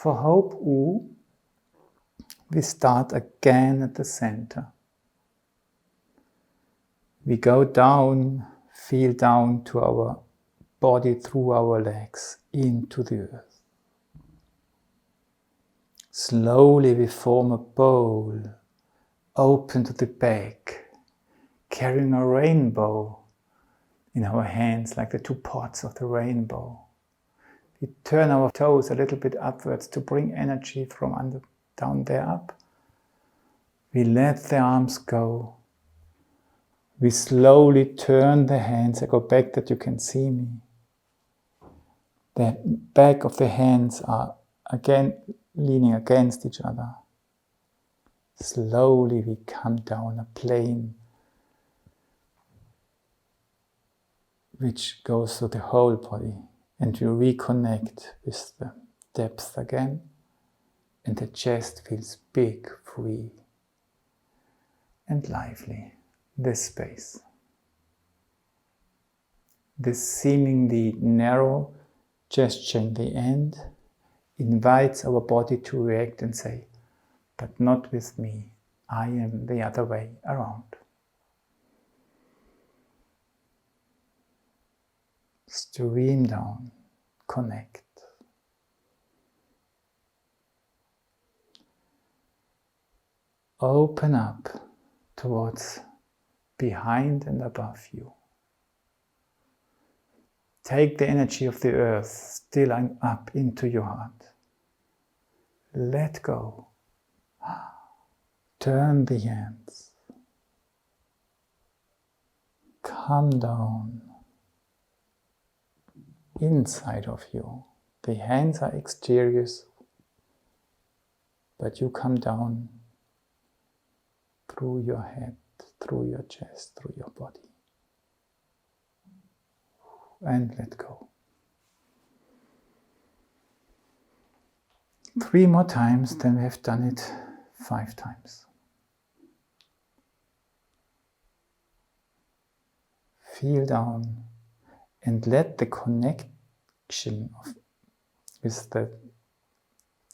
For hope U, we start again at the center. We go down, feel down to our body through our legs, into the earth. Slowly we form a bowl, open to the back, carrying a rainbow in our hands, like the two parts of the rainbow. We turn our toes a little bit upwards to bring energy from down there up. We let the arms go. We slowly turn the hands. I go back that you can see me. The back of the hands are again leaning against each other. Slowly we come down a plane which goes through the whole body, and we reconnect with the depth again, and the chest feels big, free and lively. This space, this seemingly narrow gesture in the end invites our body to react and say, but not with me, I am the other way around. Stream down, connect. Open up towards behind and above you. Take the energy of the earth still up into your heart. Let go. Turn the hands. Come down. Inside of you. The hands are exteriors, but you come down through your head, through your chest, through your body. And let go. 3 more times, then we have done it 5 times. Feel down and let the connection with the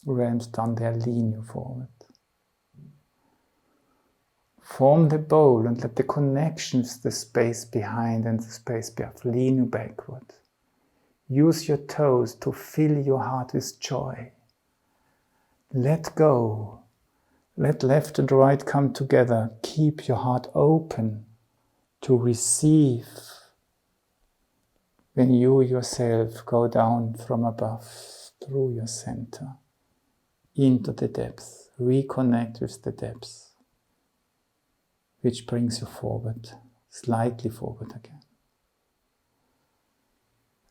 realms down there lean you forward. Form the bowl and let the connections, the space behind and the space above, lean you backward. Use your toes to fill your heart with joy. Let go. Let left and right come together. Keep your heart open to receive when you yourself go down from above through your center into the depths. Reconnect with the depths, which brings you forward, slightly forward again.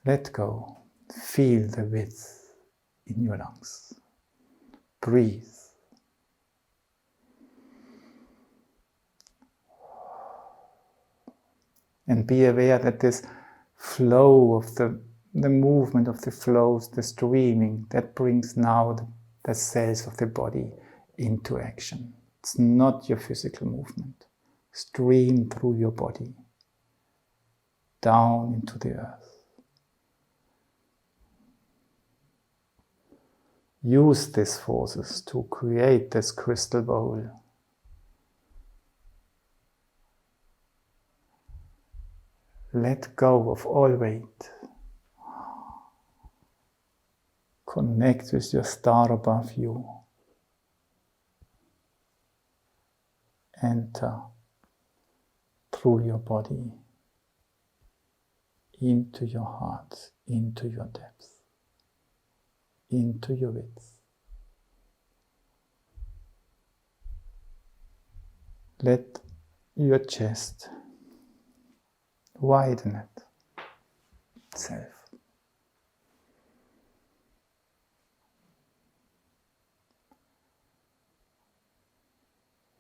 Let go. Feel the width in your lungs. Breathe. And be aware that this flow of the movement of the flows, the streaming, that brings now the cells of the body into action. It's not your physical movement. Stream through your body, down into the earth. Use these forces to create this crystal bowl. Let go of all weight. Connect with your star above you. Enter through your body, into your heart, into your depth, into your width. Let your chest widen it itself.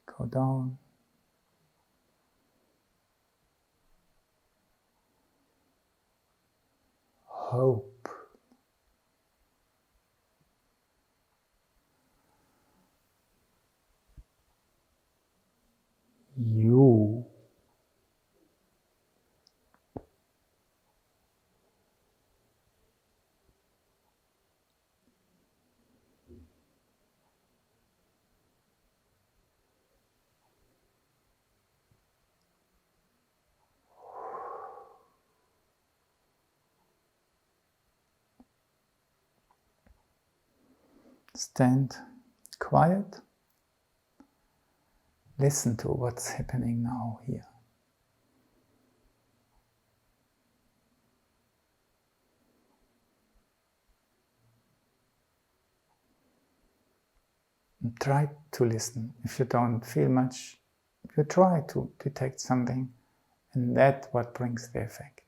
Go down. Hope. You. stand quiet. Listen to what's happening now here. And try to listen. If you don't feel much, you try to detect something, and that's what brings the effect.